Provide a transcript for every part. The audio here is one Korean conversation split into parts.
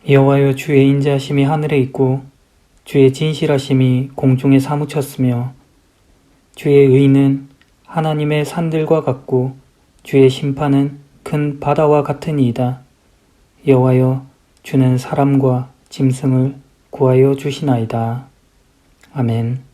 여호와여, 주의 인자하심이 하늘에 있고 주의 진실하심이 공중에 사무쳤으며 주의 의는 하나님의 산들과 같고 주의 심판은 큰 바다와 같으니이다. 여호와여, 주는 사람과 짐승을 구하여 주시나이다. 아멘.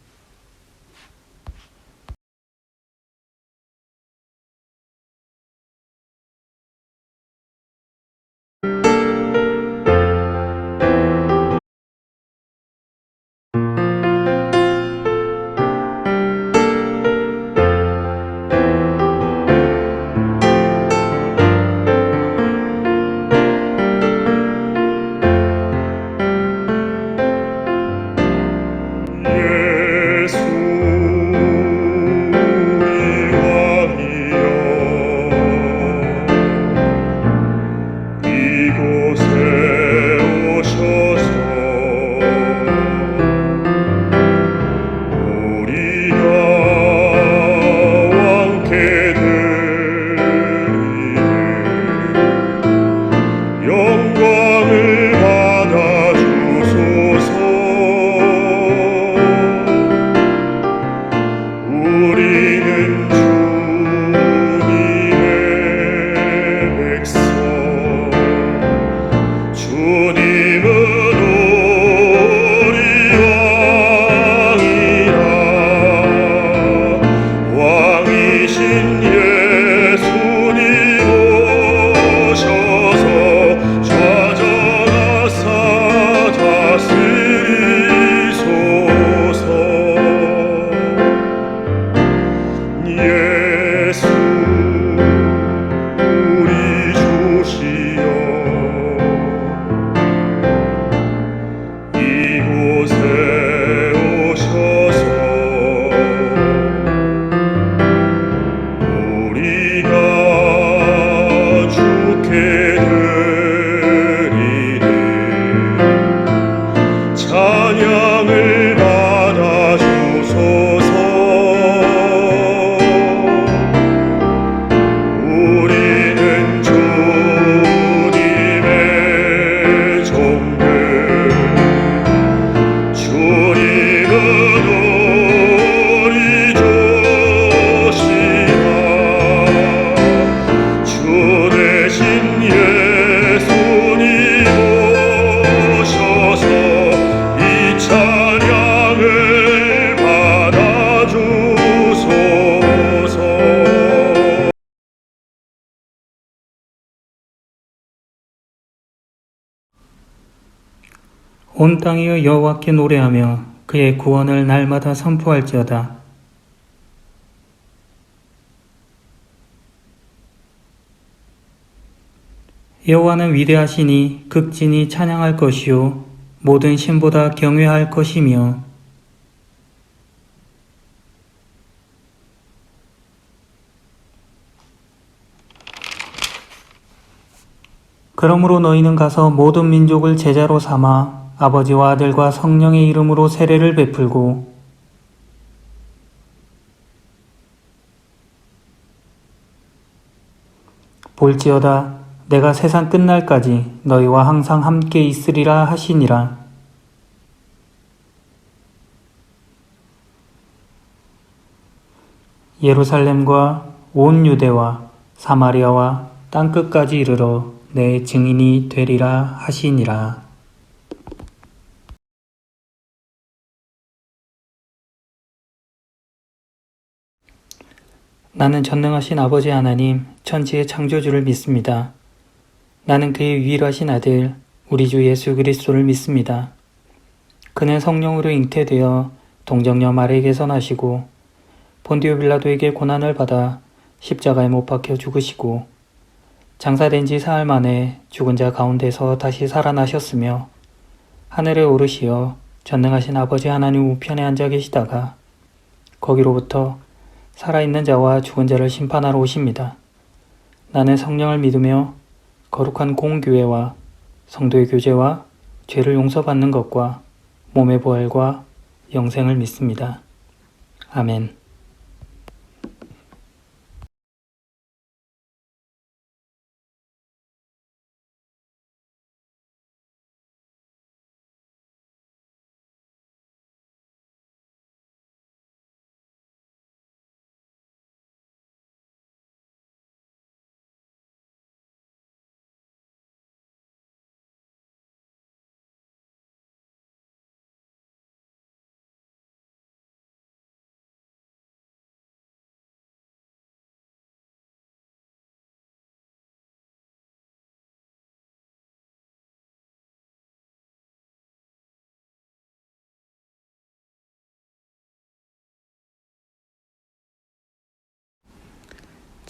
온 땅이여 여호와께 노래하며 그의 구원을 날마다 선포할지어다. 여호와는 위대하시니 극진히 찬양할 것이요 모든 신보다 경외할 것이며 그러므로 너희는 가서 모든 민족을 제자로 삼아 아버지와 아들과 성령의 이름으로 세례를 베풀고 볼지어다 내가 세상 끝날까지 너희와 항상 함께 있으리라 하시니라. 예루살렘과 온 유대와 사마리아와 땅끝까지 이르러 내 증인이 되리라 하시니라. 나는 전능하신 아버지 하나님, 천지의 창조주를 믿습니다. 나는 그의 유일하신 아들, 우리 주 예수 그리스도를 믿습니다. 그는 성령으로 잉태되어 동정녀 마리에게서 나시고 본디오 빌라도에게 고난을 받아 십자가에 못 박혀 죽으시고 장사된 지 사흘 만에 죽은 자 가운데서 다시 살아나셨으며 하늘에 오르시어 전능하신 아버지 하나님 우편에 앉아 계시다가 거기로부터 살아있는 자와 죽은 자를 심판하러 오십니다. 나는 성령을 믿으며 거룩한 공교회와 성도의 교제와 죄를 용서받는 것과 몸의 부활과 영생을 믿습니다. 아멘.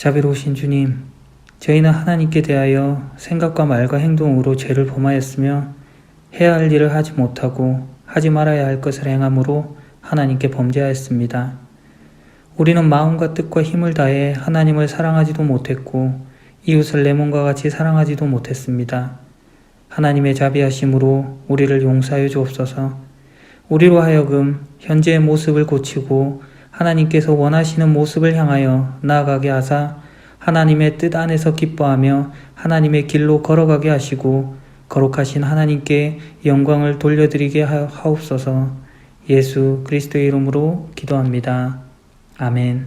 자비로우신 주님, 저희는 하나님께 대하여 생각과 말과 행동으로 죄를 범하였으며 해야 할 일을 하지 못하고 하지 말아야 할 것을 행함으로 하나님께 범죄하였습니다. 우리는 마음과 뜻과 힘을 다해 하나님을 사랑하지도 못했고 이웃을 내 몸과 같이 사랑하지도 못했습니다. 하나님의 자비하심으로 우리를 용서하여 주옵소서. 우리로 하여금 현재의 모습을 고치고 하나님께서 원하시는 모습을 향하여 나아가게 하사 하나님의 뜻 안에서 기뻐하며 하나님의 길로 걸어가게 하시고 거룩하신 하나님께 영광을 돌려드리게 하옵소서. 예수 그리스도의 이름으로 기도합니다. 아멘.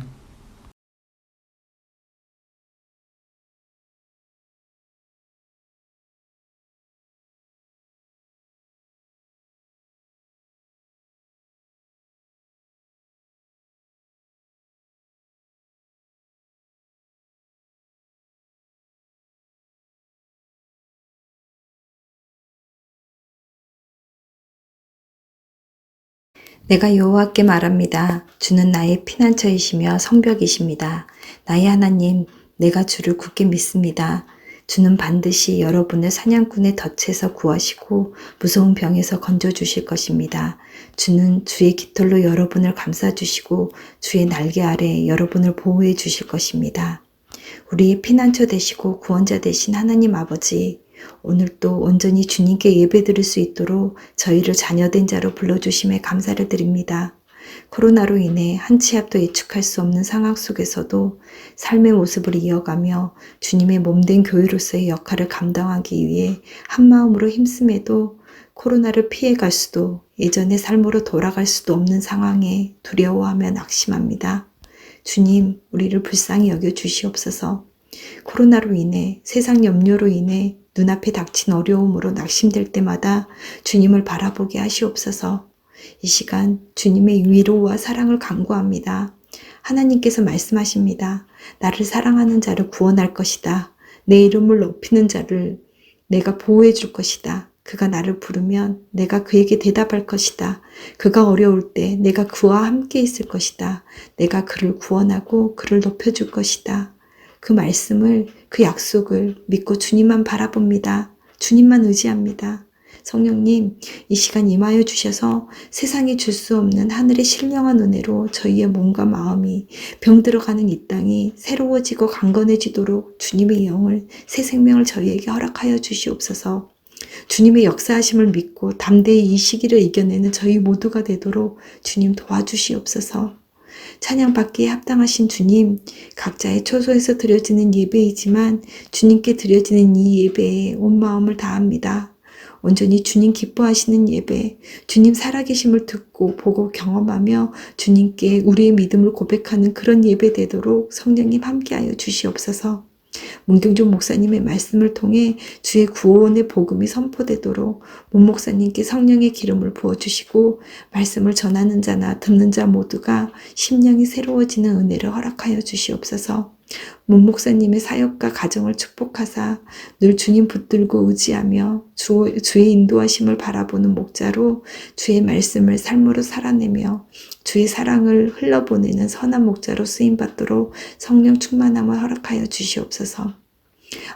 내가 여호와께 말합니다. 주는 나의 피난처이시며 성벽이십니다. 나의 하나님, 내가 주를 굳게 믿습니다. 주는 반드시 여러분을 사냥꾼의 덫에서 구하시고 무서운 병에서 건져주실 것입니다. 주는 주의 깃털로 여러분을 감싸주시고 주의 날개 아래 여러분을 보호해 주실 것입니다. 우리의 피난처 되시고 구원자 되신 하나님 아버지, 오늘도 온전히 주님께 예배드릴 수 있도록 저희를 자녀된 자로 불러주심에 감사를 드립니다. 코로나로 인해 한 치 앞도 예측할 수 없는 상황 속에서도 삶의 모습을 이어가며 주님의 몸된 교회로서의 역할을 감당하기 위해 한마음으로 힘쓰매도 코로나를 피해갈 수도 예전의 삶으로 돌아갈 수도 없는 상황에 두려워하며 낙심합니다. 주님, 우리를 불쌍히 여겨주시옵소서. 코로나로 인해 세상 염려로 인해 눈앞에 닥친 어려움으로 낙심될 때마다 주님을 바라보게 하시옵소서. 이 시간 주님의 위로와 사랑을 간구합니다. 하나님께서 말씀하십니다. 나를 사랑하는 자를 구원할 것이다. 내 이름을 높이는 자를 내가 보호해 줄 것이다. 그가 나를 부르면 내가 그에게 대답할 것이다. 그가 어려울 때 내가 그와 함께 있을 것이다. 내가 그를 구원하고 그를 높여줄 것이다. 그 말씀을, 그 약속을 믿고 주님만 바라봅니다. 주님만 의지합니다. 성령님, 이 시간 임하여 주셔서 세상이 줄 수 없는 하늘의 신령한 은혜로 저희의 몸과 마음이 병들어가는 이 땅이 새로워지고 강건해지도록 주님의 영을, 새 생명을 저희에게 허락하여 주시옵소서. 주님의 역사하심을 믿고 담대히 이 시기를 이겨내는 저희 모두가 되도록 주님 도와주시옵소서. 찬양받기에 합당하신 주님, 각자의 처소에서 드려지는 예배이지만 주님께 드려지는 이 예배에 온 마음을 다합니다. 온전히 주님 기뻐하시는 예배, 주님 살아계심을 듣고 보고 경험하며 주님께 우리의 믿음을 고백하는 그런 예배 되도록 성령님 함께하여 주시옵소서. 문경준 목사님의 말씀을 통해 주의 구원의 복음이 선포되도록 문 목사님께 성령의 기름을 부어주시고 말씀을 전하는 자나 듣는 자 모두가 심령이 새로워지는 은혜를 허락하여 주시옵소서. 문 목사님의 사역과 가정을 축복하사 늘 주님 붙들고 의지하며 주의 인도하심을 바라보는 목자로 주의 말씀을 삶으로 살아내며 주의 사랑을 흘러보내는 선한 목자로 쓰임받도록 성령 충만함을 허락하여 주시옵소서.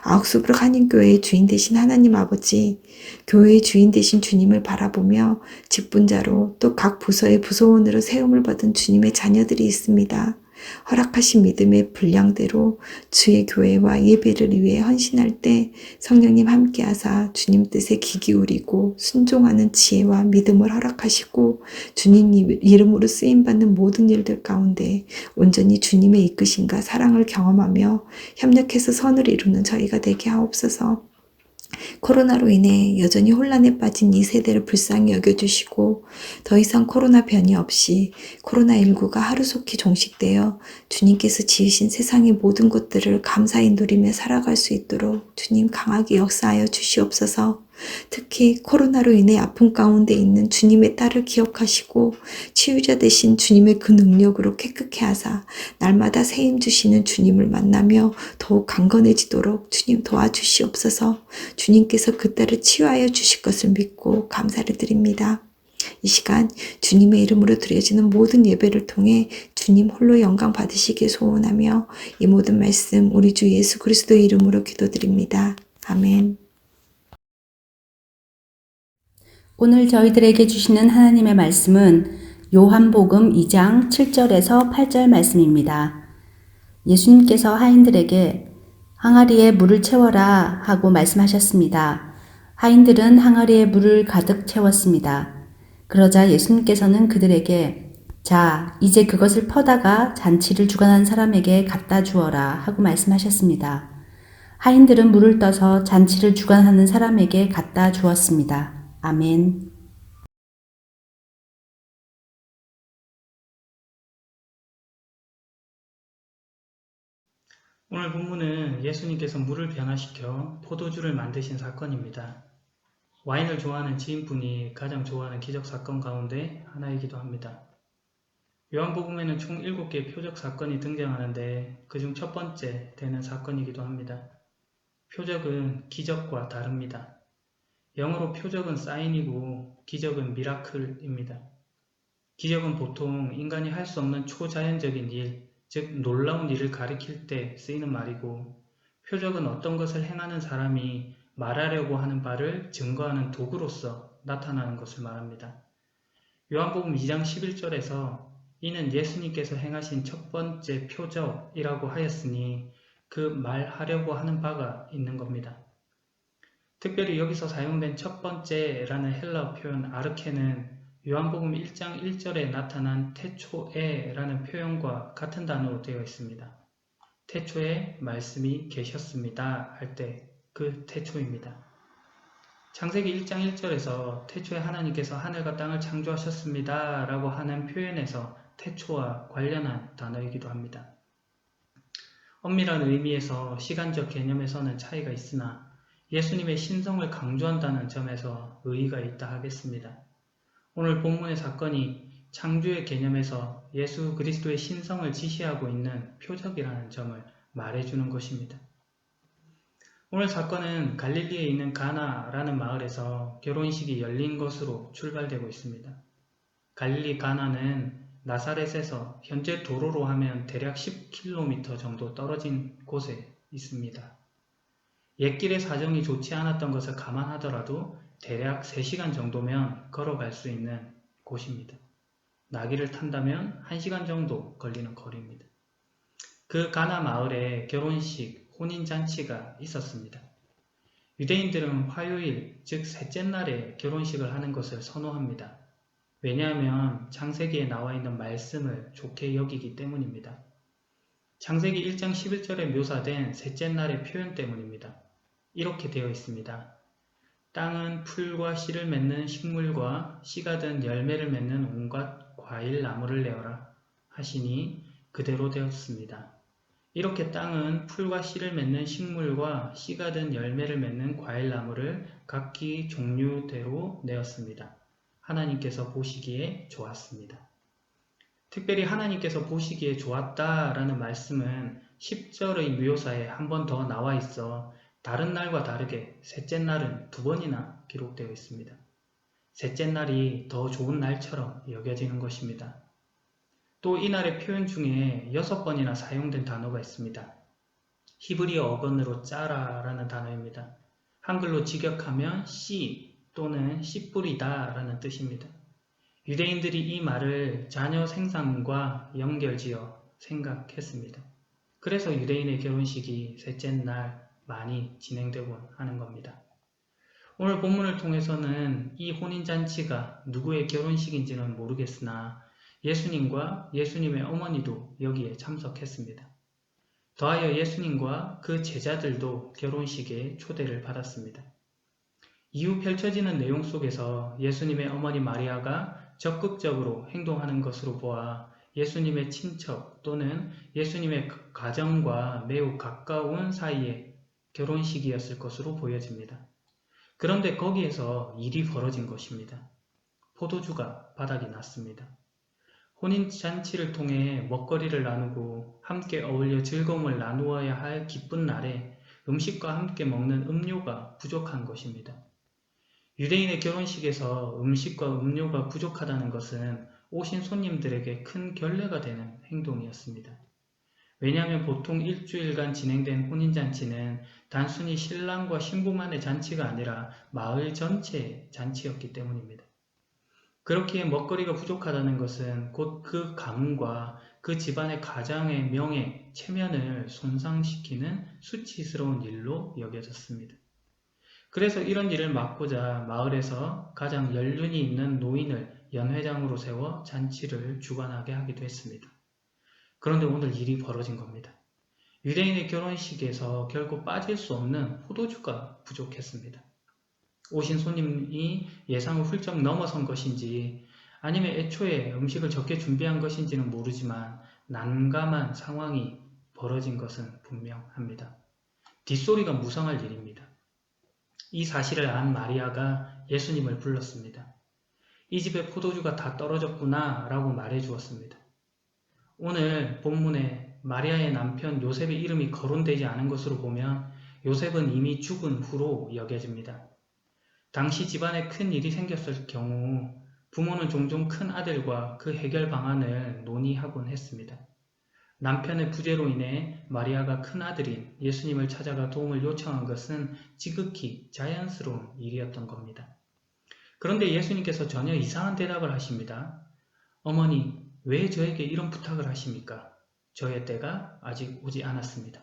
아욱스부르크 한인교회의 주인 되신 하나님 아버지, 교회의 주인 되신 주님을 바라보며 직분자로 또 각 부서의 부서원으로 세움을 받은 주님의 자녀들이 있습니다. 허락하신 믿음의 분량대로 주의 교회와 예배를 위해 헌신할 때 성령님 함께하사 주님 뜻에 귀 기울이고 순종하는 지혜와 믿음을 허락하시고 주님 이름으로 쓰임받는 모든 일들 가운데 온전히 주님의 이끄심과 사랑을 경험하며 협력해서 선을 이루는 저희가 되게 하옵소서. 코로나로 인해 여전히 혼란에 빠진 이 세대를 불쌍히 여겨주시고 더 이상 코로나 변이 없이 코로나19가 하루속히 종식되어 주님께서 지으신 세상의 모든 것들을 감사히 누리며 살아갈 수 있도록 주님 강하게 역사하여 주시옵소서. 특히 코로나로 인해 아픔 가운데 있는 주님의 딸을 기억하시고 치유자 되신 주님의 그 능력으로 깨끗게 하사 날마다 새힘 주시는 주님을 만나며 더욱 강건해지도록 주님 도와주시옵소서. 주님께서 그 딸을 치유하여 주실 것을 믿고 감사를 드립니다. 이 시간 주님의 이름으로 드려지는 모든 예배를 통해 주님 홀로 영광 받으시길 소원하며 이 모든 말씀 우리 주 예수 그리스도의 이름으로 기도드립니다. 아멘. 오늘 저희들에게 주시는 하나님의 말씀은 요한복음 2장 7절에서 8절 말씀입니다. 예수님께서 하인들에게 항아리에 물을 채워라 하고 말씀하셨습니다. 하인들은 항아리에 물을 가득 채웠습니다. 그러자 예수님께서는 그들에게 자, 이제 그것을 퍼다가 잔치를 주관한 사람에게 갖다 주어라 하고 말씀하셨습니다. 하인들은 물을 떠서 잔치를 주관하는 사람에게 갖다 주었습니다. 아멘. 오늘 본문은 예수님께서 물을 변화시켜 포도주를 만드신 사건입니다. 와인을 좋아하는 지인분이 가장 좋아하는 기적 사건 가운데 하나이기도 합니다. 요한복음에는 총 7개의 표적 사건이 등장하는데 그중 첫 번째 되는 사건이기도 합니다. 표적은 기적과 다릅니다. 영어로 표적은 사인이고 기적은 미라클입니다. 기적은 보통 인간이 할 수 없는 초자연적인 일, 즉 놀라운 일을 가리킬 때 쓰이는 말이고, 표적은 어떤 것을 행하는 사람이 말하려고 하는 바를 증거하는 도구로서 나타나는 것을 말합니다. 요한복음 2장 11절에서 이는 예수님께서 행하신 첫 번째 표적이라고 하였으니 그 말하려고 하는 바가 있는 겁니다. 특별히 여기서 사용된 첫 번째라는 헬라어 표현 아르케는 요한복음 1장 1절에 나타난 태초에라는 표현과 같은 단어로 되어 있습니다. 태초에 말씀이 계셨습니다 할 때 그 태초입니다. 창세기 1장 1절에서 태초에 하나님께서 하늘과 땅을 창조하셨습니다 라고 하는 표현에서 태초와 관련한 단어이기도 합니다. 엄밀한 의미에서 시간적 개념에서는 차이가 있으나 예수님의 신성을 강조한다는 점에서 의의가 있다 하겠습니다. 오늘 본문의 사건이 창조의 개념에서 예수 그리스도의 신성을 지시하고 있는 표적이라는 점을 말해주는 것입니다. 오늘 사건은 갈릴리에 있는 가나라는 마을에서 결혼식이 열린 것으로 출발되고 있습니다. 갈릴리 가나는 나사렛에서 현재 도로로 하면 대략 10km 정도 떨어진 곳에 있습니다. 옛길의 사정이 좋지 않았던 것을 감안하더라도 대략 3시간 정도면 걸어갈 수 있는 곳입니다. 나귀를 탄다면 1시간 정도 걸리는 거리입니다. 그 가나 마을에 결혼식, 혼인잔치가 있었습니다. 유대인들은 화요일, 즉 셋째 날에 결혼식을 하는 것을 선호합니다. 왜냐하면 창세기에 나와 있는 말씀을 좋게 여기기 때문입니다. 창세기 1장 11절에 묘사된 셋째 날의 표현 때문입니다. 이렇게 되어 있습니다. 땅은 풀과 씨를 맺는 식물과 씨가 든 열매를 맺는 온갖 과일 나무를 내어라 하시니 그대로 되었습니다. 이렇게 땅은 풀과 씨를 맺는 식물과 씨가 든 열매를 맺는 과일 나무를 각기 종류대로 내었습니다. 하나님께서 보시기에 좋았습니다. 특별히 하나님께서 보시기에 좋았다라는 말씀은 10절의 묘사에 한 번 더 나와 있어 다른 날과 다르게 셋째 날은 2번이나 기록되어 있습니다. 셋째 날이 더 좋은 날처럼 여겨지는 것입니다. 또 이 날의 표현 중에 6번이나 사용된 단어가 있습니다. 히브리어 어근으로 짜라라는 단어입니다. 한글로 직역하면 씨 또는 씨뿌리다 라는 뜻입니다. 유대인들이 이 말을 자녀 생산과 연결지어 생각했습니다. 그래서 유대인의 결혼식이 셋째 날 많이 진행되곤 하는 겁니다. 오늘 본문을 통해서는 이 혼인잔치가 누구의 결혼식인지는 모르겠으나 예수님과 예수님의 어머니도 여기에 참석했습니다. 더하여 예수님과 그 제자들도 결혼식에 초대를 받았습니다. 이후 펼쳐지는 내용 속에서 예수님의 어머니 마리아가 적극적으로 행동하는 것으로 보아 예수님의 친척 또는 예수님의 가정과 매우 가까운 사이의 결혼식이었을 것으로 보여집니다. 그런데 거기에서 일이 벌어진 것입니다. 포도주가 바닥이 났습니다. 혼인잔치를 통해 먹거리를 나누고 함께 어울려 즐거움을 나누어야 할 기쁜 날에 음식과 함께 먹는 음료가 부족한 것입니다. 유대인의 결혼식에서 음식과 음료가 부족하다는 것은 오신 손님들에게 큰 결례가 되는 행동이었습니다. 왜냐하면 보통 일주일간 진행된 혼인잔치는 단순히 신랑과 신부만의 잔치가 아니라 마을 전체의 잔치였기 때문입니다. 그렇기에 먹거리가 부족하다는 것은 곧 그 가문과 그 집안의 가장의 명예, 체면을 손상시키는 수치스러운 일로 여겨졌습니다. 그래서 이런 일을 막고자 마을에서 가장 연륜이 있는 노인을 연회장으로 세워 잔치를 주관하게 하기도 했습니다. 그런데 오늘 일이 벌어진 겁니다. 유대인의 결혼식에서 결코 빠질 수 없는 포도주가 부족했습니다. 오신 손님이 예상을 훌쩍 넘어선 것인지 아니면 애초에 음식을 적게 준비한 것인지는 모르지만 난감한 상황이 벌어진 것은 분명합니다. 뒷소리가 무성할 일입니다. 이 사실을 안 마리아가 예수님을 불렀습니다. 이 집에 포도주가 다 떨어졌구나 라고 말해 주었습니다. 오늘 본문에 마리아의 남편 요셉의 이름이 거론되지 않은 것으로 보면 요셉은 이미 죽은 후로 여겨집니다. 당시 집안에 큰 일이 생겼을 경우 부모는 종종 큰 아들과 그 해결 방안을 논의하곤 했습니다. 남편의 부재로 인해 마리아가 큰 아들인 예수님을 찾아가 도움을 요청한 것은 지극히 자연스러운 일이었던 겁니다. 그런데 예수님께서 전혀 이상한 대답을 하십니다. 어머니, 왜 저에게 이런 부탁을 하십니까? 저의 때가 아직 오지 않았습니다.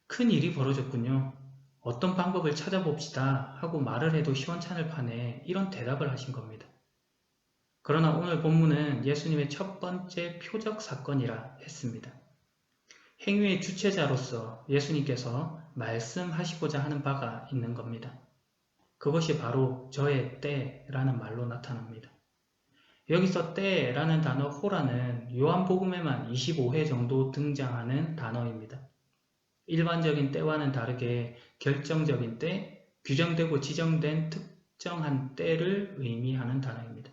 큰 일이 벌어졌군요. 어떤 방법을 찾아봅시다 하고 말을 해도 시원찮을 판에 이런 대답을 하신 겁니다. 그러나 오늘 본문은 예수님의 첫 번째 표적 사건이라 했습니다. 행위의 주체자로서 예수님께서 말씀하시고자 하는 바가 있는 겁니다. 그것이 바로 저의 때라는 말로 나타납니다. 여기서 때라는 단어 호라는 요한복음에만 25회 정도 등장하는 단어입니다. 일반적인 때와는 다르게 결정적인 때, 규정되고 지정된 특정한 때를 의미하는 단어입니다.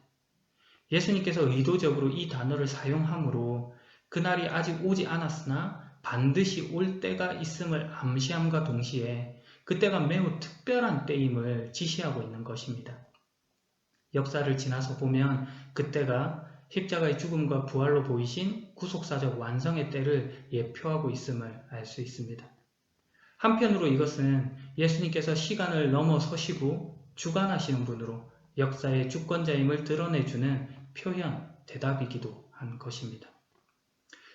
예수님께서 의도적으로 이 단어를 사용함으로 그날이 아직 오지 않았으나 반드시 올 때가 있음을 암시함과 동시에 그때가 매우 특별한 때임을 지시하고 있는 것입니다. 역사를 지나서 보면 그때가 십자가의 죽음과 부활로 보이신 구속사적 완성의 때를 예표하고 있음을 알 수 있습니다. 한편으로 이것은 예수님께서 시간을 넘어서시고 주관하시는 분으로 역사의 주권자임을 드러내주는 표현, 대답이기도 한 것입니다.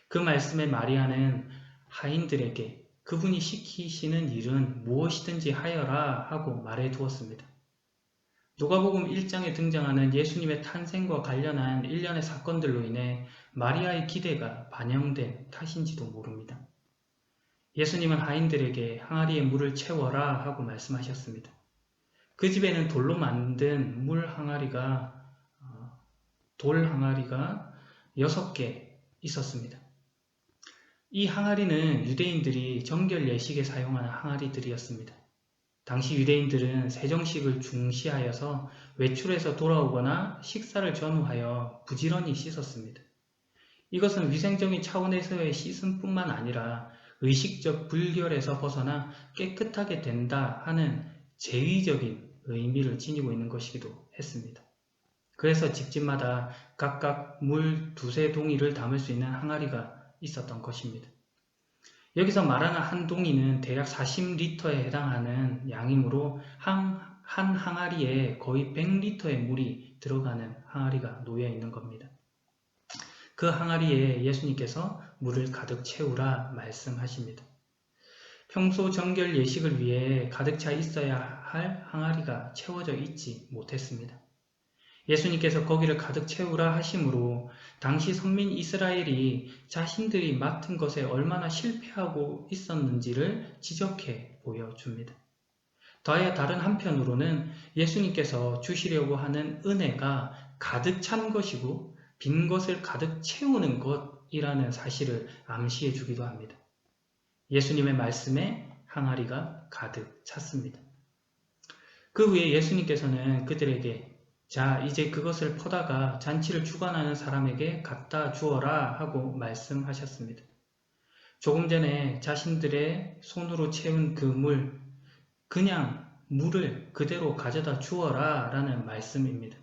그 말씀에 마리아는 하인들에게 그분이 시키시는 일은 무엇이든지 하여라 하고 말해 두었습니다. 누가복음 1장에 등장하는 예수님의 탄생과 관련한 일련의 사건들로 인해 마리아의 기대가 반영된 탓인지도 모릅니다. 예수님은 하인들에게 항아리에 물을 채워라 하고 말씀하셨습니다. 그 집에는 돌로 만든 돌 항아리가 6개 있었습니다. 이 항아리는 유대인들이 정결 예식에 사용하는 항아리들이었습니다. 당시 유대인들은 세정식을 중시하여서 외출해서 돌아오거나 식사를 전후하여 부지런히 씻었습니다. 이것은 위생적인 차원에서의 씻음뿐만 아니라 의식적 불결에서 벗어나 깨끗하게 된다 하는 제위적인 의미를 지니고 있는 것이기도 했습니다. 그래서 집집마다 각각 물 2~3동이를 담을 수 있는 항아리가 있었던 것입니다. 여기서 말하는 한 동이는 대략 40리터에 해당하는 양이므로 한 항아리에 거의 100리터의 물이 들어가는 항아리가 놓여 있는 겁니다. 그 항아리에 예수님께서 물을 가득 채우라 말씀하십니다. 평소 정결 예식을 위해 가득 차 있어야 할 항아리가 채워져 있지 못했습니다. 예수님께서 거기를 가득 채우라 하심으로 당시 선민 이스라엘이 자신들이 맡은 것에 얼마나 실패하고 있었는지를 지적해 보여줍니다. 더하여 다른 한편으로는 예수님께서 주시려고 하는 은혜가 가득 찬 것이고 빈 것을 가득 채우는 것이라는 사실을 암시해 주기도 합니다. 예수님의 말씀에 항아리가 가득 찼습니다. 그 후에 예수님께서는 그들에게 자, 이제 그것을 퍼다가 잔치를 주관하는 사람에게 갖다 주어라 하고 말씀하셨습니다. 조금 전에 자신들의 손으로 채운 그 물, 그냥 물을 그대로 가져다 주어라 라는 말씀입니다.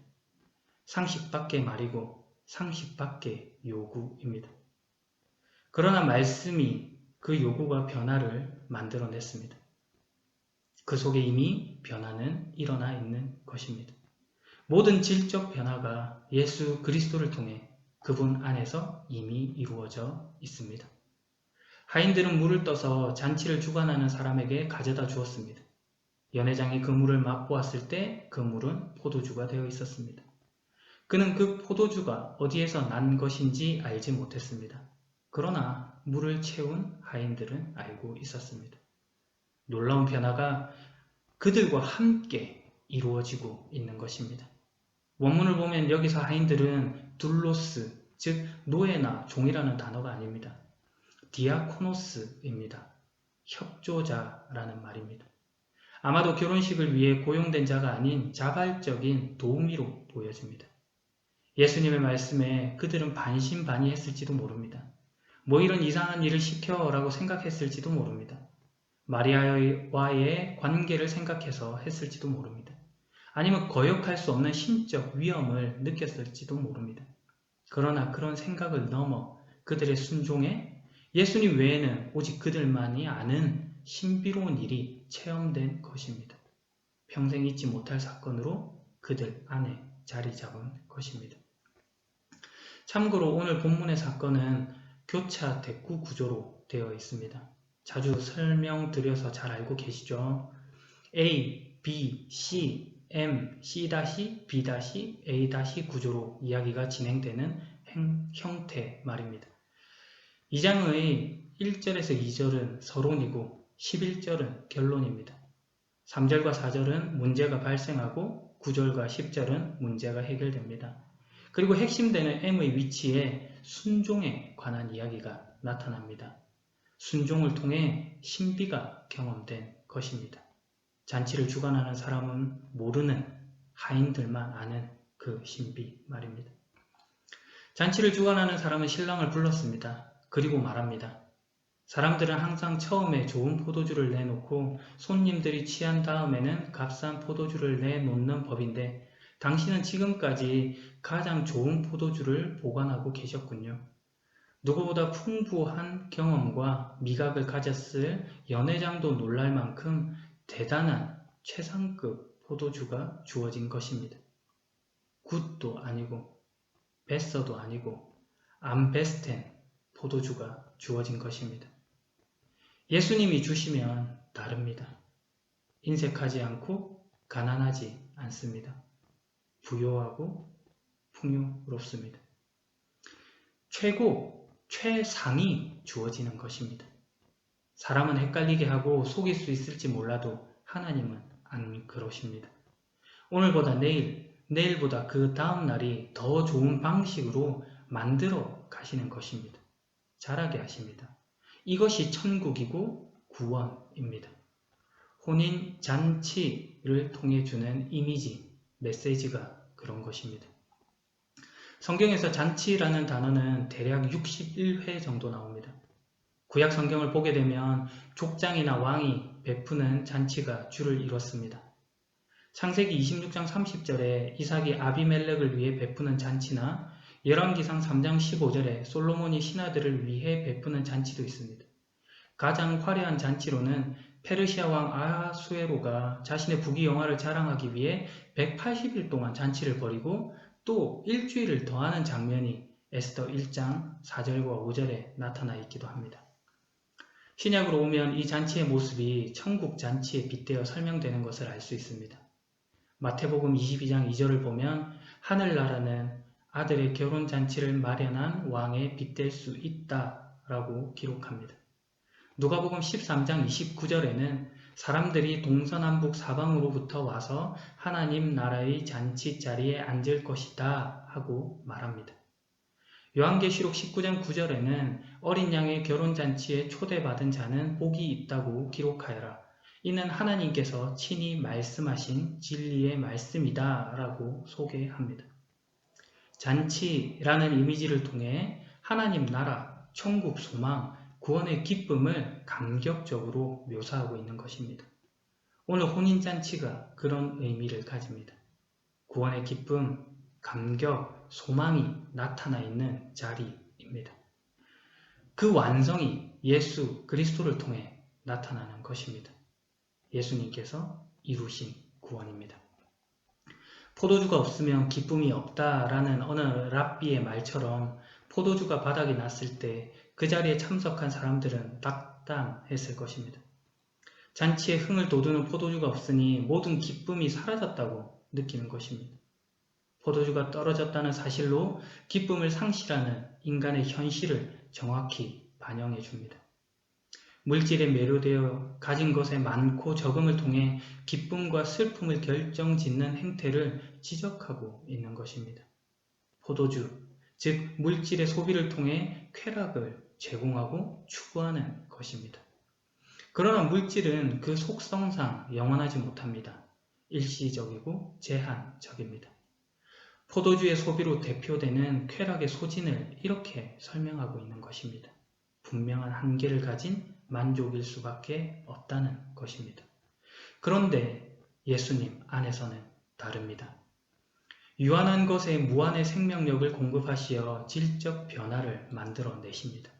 상식 밖의 말이고 상식 밖의 요구입니다. 그러나 말씀이 그 요구와 변화를 만들어냈습니다. 그 속에 이미 변화는 일어나 있는 것입니다. 모든 질적 변화가 예수 그리스도를 통해 그분 안에서 이미 이루어져 있습니다. 하인들은 물을 떠서 잔치를 주관하는 사람에게 가져다 주었습니다. 연회장이 그 물을 맛보았을 때 그 물은 포도주가 되어 있었습니다. 그는 그 포도주가 어디에서 난 것인지 알지 못했습니다. 그러나 물을 채운 하인들은 알고 있었습니다. 놀라운 변화가 그들과 함께 이루어지고 있는 것입니다. 원문을 보면 여기서 하인들은 둘로스, 즉 노예나 종이라는 단어가 아닙니다. 디아코노스입니다. 협조자라는 말입니다. 아마도 결혼식을 위해 고용된 자가 아닌 자발적인 도우미로 보여집니다. 예수님의 말씀에 그들은 반신반의했을지도 모릅니다. 뭐 이런 이상한 일을 시켜라고 생각했을지도 모릅니다. 마리아와의 관계를 생각해서 했을지도 모릅니다. 아니면 거역할 수 없는 신적 위험을 느꼈을지도 모릅니다. 그러나 그런 생각을 넘어 그들의 순종에 예수님 외에는 오직 그들만이 아는 신비로운 일이 체험된 것입니다. 평생 잊지 못할 사건으로 그들 안에 자리 잡은 것입니다. 참고로 오늘 본문의 사건은 교차 대꾸 구조로 되어 있습니다. 자주 설명드려서 잘 알고 계시죠? A, B, C, M, C-, B-, A- 구조로 이야기가 진행되는 형태 말입니다. 2장의 1절에서 2절은 서론이고 11절은 결론입니다. 3절과 4절은 문제가 발생하고 9절과 10절은 문제가 해결됩니다. 그리고 핵심되는 M의 위치에 순종에 관한 이야기가 나타납니다. 순종을 통해 신비가 경험된 것입니다. 잔치를 주관하는 사람은 모르는 하인들만 아는 그 신비 말입니다. 잔치를 주관하는 사람은 신랑을 불렀습니다. 그리고 말합니다. 사람들은 항상 처음에 좋은 포도주를 내놓고 손님들이 취한 다음에는 값싼 포도주를 내놓는 법인데 당신은 지금까지 가장 좋은 포도주를 보관하고 계셨군요. 누구보다 풍부한 경험과 미각을 가졌을 연회장도 놀랄 만큼 대단한 최상급 포도주가 주어진 것입니다. 굿도 아니고 베스도 아니고 암베스텐 포도주가 주어진 것입니다. 예수님이 주시면 다릅니다. 인색하지 않고 가난하지 않습니다. 부요하고 풍요롭습니다. 최고, 최상이 주어지는 것입니다. 사람은 헷갈리게 하고 속일 수 있을지 몰라도 하나님은 안 그러십니다. 오늘보다 내일, 내일보다 그 다음 날이 더 좋은 방식으로 만들어 가시는 것입니다. 잘하게 하십니다. 이것이 천국이고 구원입니다. 혼인 잔치를 통해 주는 이미지, 메시지가 그런 것입니다. 성경에서 잔치라는 단어는 대략 61회 정도 나옵니다. 구약 성경을 보게 되면 족장이나 왕이 베푸는 잔치가 주를 이뤘습니다. 창세기 26장 30절에 이삭이 아비멜렉을 위해 베푸는 잔치나 열왕기상 3장 15절에 솔로몬이 신하들을 위해 베푸는 잔치도 있습니다. 가장 화려한 잔치로는 페르시아 왕 아하수에로가 자신의 부귀영화를 자랑하기 위해 180일 동안 잔치를 벌이고 또 일주일을 더하는 장면이 에스더 1장 4절과 5절에 나타나 있기도 합니다. 신약으로 오면 이 잔치의 모습이 천국 잔치에 빗대어 설명되는 것을 알 수 있습니다. 마태복음 22장 2절을 보면 하늘나라는 아들의 결혼잔치를 마련한 왕에 빗댈 수 있다라고 기록합니다. 누가복음 13장 29절에는 사람들이 동서남북 사방으로부터 와서 하나님 나라의 잔치 자리에 앉을 것이다 하고 말합니다. 요한계시록 19장 9절에는 어린 양의 결혼잔치에 초대받은 자는 복이 있다고 기록하여라. 이는 하나님께서 친히 말씀하신 진리의 말씀이다 라고 소개합니다. 잔치라는 이미지를 통해 하나님 나라, 천국 소망, 구원의 기쁨을 감격적으로 묘사하고 있는 것입니다. 오늘 혼인잔치가 그런 의미를 가집니다. 구원의 기쁨, 감격, 소망이 나타나 있는 자리입니다. 그 완성이 예수 그리스도를 통해 나타나는 것입니다. 예수님께서 이루신 구원입니다. 포도주가 없으면 기쁨이 없다라는 어느 랍비의 말처럼 포도주가 바닥이 났을 때 그 자리에 참석한 사람들은 낙담했을 것입니다. 잔치에 흥을 돋우는 포도주가 없으니 모든 기쁨이 사라졌다고 느끼는 것입니다. 포도주가 떨어졌다는 사실로 기쁨을 상실하는 인간의 현실을 정확히 반영해 줍니다. 물질에 매료되어 가진 것의 많고 적음을 통해 기쁨과 슬픔을 결정짓는 행태를 지적하고 있는 것입니다. 포도주, 즉 물질의 소비를 통해 쾌락을 제공하고 추구하는 것입니다. 그러나 물질은 그 속성상 영원하지 못합니다. 일시적이고 제한적입니다. 포도주의 소비로 대표되는 쾌락의 소진을 이렇게 설명하고 있는 것입니다. 분명한 한계를 가진 만족일 수밖에 없다는 것입니다. 그런데 예수님 안에서는 다릅니다. 유한한 것에 무한의 생명력을 공급하시어 질적 변화를 만들어내십니다.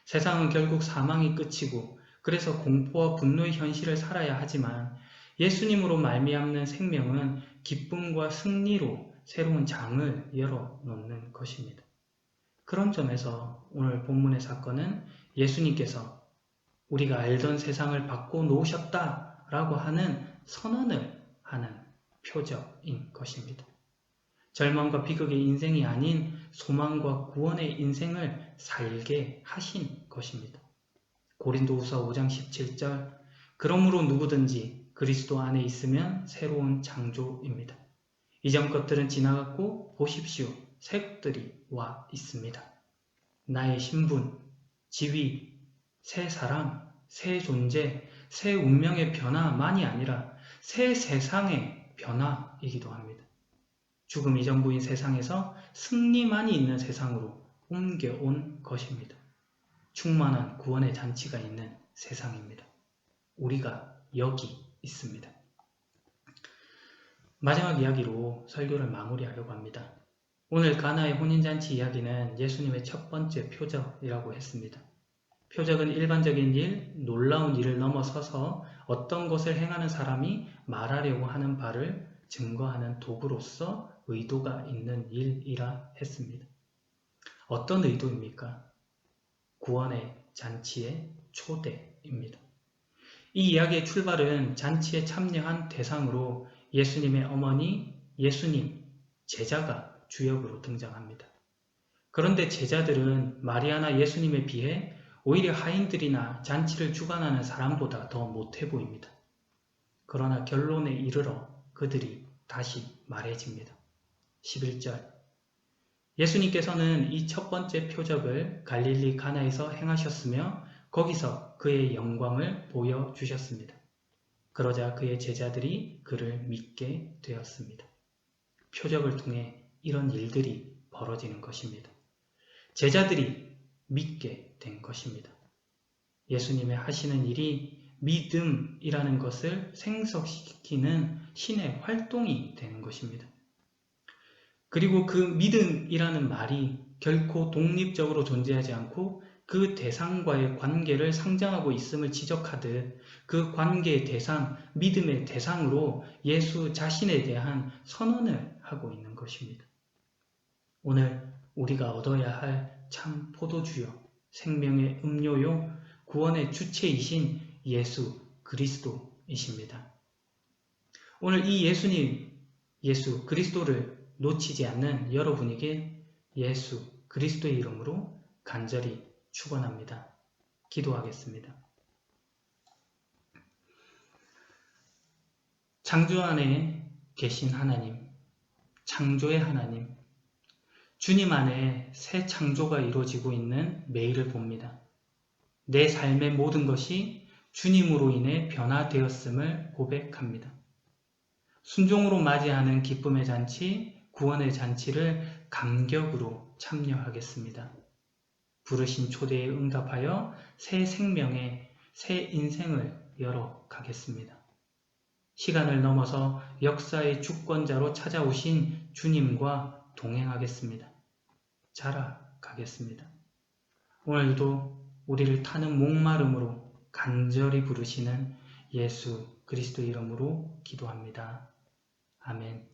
세상은 결국 사망이 끝이고 그래서 공포와 분노의 현실을 살아야 하지만 예수님으로 말미암는 생명은 기쁨과 승리로 새로운 장을 열어놓는 것입니다. 그런 점에서 오늘 본문의 사건은 예수님께서 우리가 알던 세상을 바꿔놓으셨다라고 하는 선언을 하는 표적인 것입니다. 절망과 비극의 인생이 아닌 소망과 구원의 인생을 살게 하신 것입니다. 고린도후서 5장 17절 그러므로 누구든지 그리스도 안에 있으면 새로운 창조입니다. 이전 것들은 지나갔고 보십시오. 새 것들이 와 있습니다. 나의 신분, 지위, 새 사람, 새 존재, 새 운명의 변화만이 아니라 새 세상의 변화이기도 합니다. 죽음 이전부인 세상에서 승리만이 있는 세상으로 옮겨온 것입니다. 충만한 구원의 잔치가 있는 세상입니다. 우리가 여기 있습니다. 마지막 이야기로 설교를 마무리하려고 합니다. 오늘 가나의 혼인잔치 이야기는 예수님의 첫 번째 표적이라고 했습니다. 표적은 일반적인 일, 놀라운 일을 넘어서서 어떤 것을 행하는 사람이 말하려고 하는 바를 증거하는 도구로서 의도가 있는 일이라 했습니다. 어떤 의도입니까? 구원의 잔치의 초대입니다. 이 이야기의 출발은 잔치에 참여한 대상으로 예수님의 어머니, 예수님, 제자가 주역으로 등장합니다. 그런데 제자들은 마리아나 예수님에 비해 오히려 하인들이나 잔치를 주관하는 사람보다 더 못해 보입니다. 그러나 결론에 이르러 그들이 다시 말해집니다. 11절 예수님께서는 이 첫 번째 표적을 갈릴리 가나에서 행하셨으며 거기서 그의 영광을 보여주셨습니다. 그러자 그의 제자들이 그를 믿게 되었습니다. 표적을 통해 이런 일들이 벌어지는 것입니다. 제자들이 믿게 된 것입니다. 예수님의 하시는 일이 믿음이라는 것을 생성시키는 신의 활동이 되는 것입니다. 그리고 그 믿음이라는 말이 결코 독립적으로 존재하지 않고 그 대상과의 관계를 상정하고 있음을 지적하듯 그 관계의 대상, 믿음의 대상으로 예수 자신에 대한 선언을 하고 있는 것입니다. 오늘 우리가 얻어야 할 참 포도주요, 생명의 음료요, 구원의 주체이신 예수 그리스도이십니다. 오늘 이 예수 그리스도를 놓치지 않는 여러분에게 예수 그리스도의 이름으로 간절히 축원합니다. 기도하겠습니다. 창조 안에 계신 하나님, 창조의 하나님, 주님 안에 새 창조가 이루어지고 있는 매일을 봅니다. 내 삶의 모든 것이 주님으로 인해 변화되었음을 고백합니다. 순종으로 맞이하는 기쁨의 잔치, 구원의 잔치를 감격으로 참여하겠습니다. 부르신 초대에 응답하여 새 생명의 새 인생을 열어가겠습니다. 시간을 넘어서 역사의 주권자로 찾아오신 주님과 동행하겠습니다. 자라가겠습니다. 오늘도 우리를 타는 목마름으로 간절히 부르시는 예수 그리스도 이름으로 기도합니다. 아멘.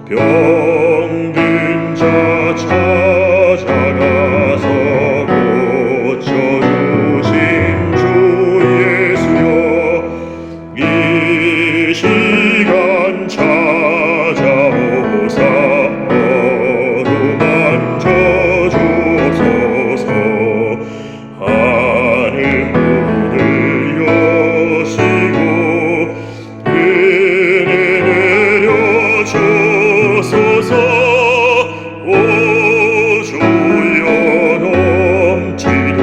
병든 자 찾아가서 고쳐주신 주 예수여, 이 시간 찾아오사 어루만져주소서. 하늘 문을 여시고 은혜 내려주소서. 오 주여 넘치도록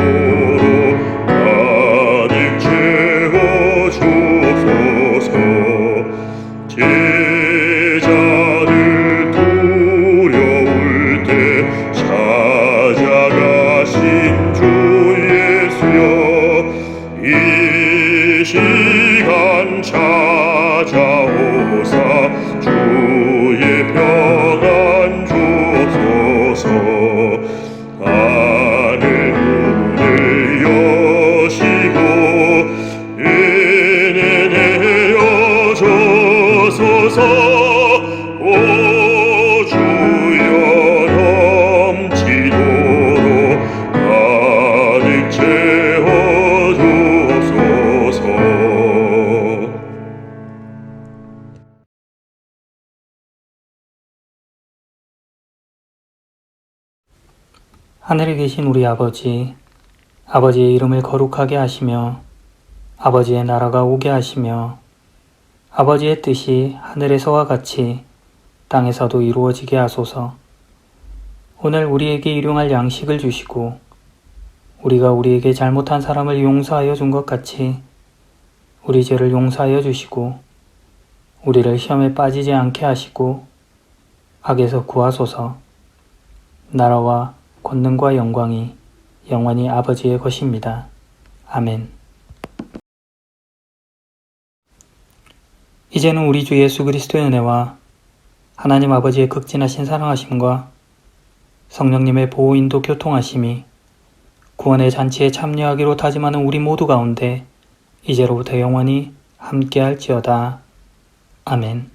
가득 채워주소서. 제자들 두려울 때 찾아가신 주 예수여, 이 시간 찾아오사 주의 평안 주소서. 하늘 문을 여시고 은혜 내려주소서. 오 주여 넘치도록 가득 채워주소서. 하늘에 계신 우리 아버지, 아버지의 이름을 거룩하게 하시며 아버지의 나라가 오게 하시며 아버지의 뜻이 하늘에서와 같이 땅에서도 이루어지게 하소서. 오늘 우리에게 일용할 양식을 주시고 우리가 우리에게 잘못한 사람을 용서하여 준 것 같이 우리 죄를 용서하여 주시고 우리를 시험에 빠지지 않게 하시고 악에서 구하소서. 나라와 권능과 영광이 영원히 아버지의 것입니다. 아멘. 이제는 우리 주 예수 그리스도의 은혜와 하나님 아버지의 극진하신 사랑하심과 성령님의 보호 인도 교통하심이 구원의 잔치에 참여하기로 다짐하는 우리 모두 가운데 이제로부터 영원히 함께할지어다. 아멘.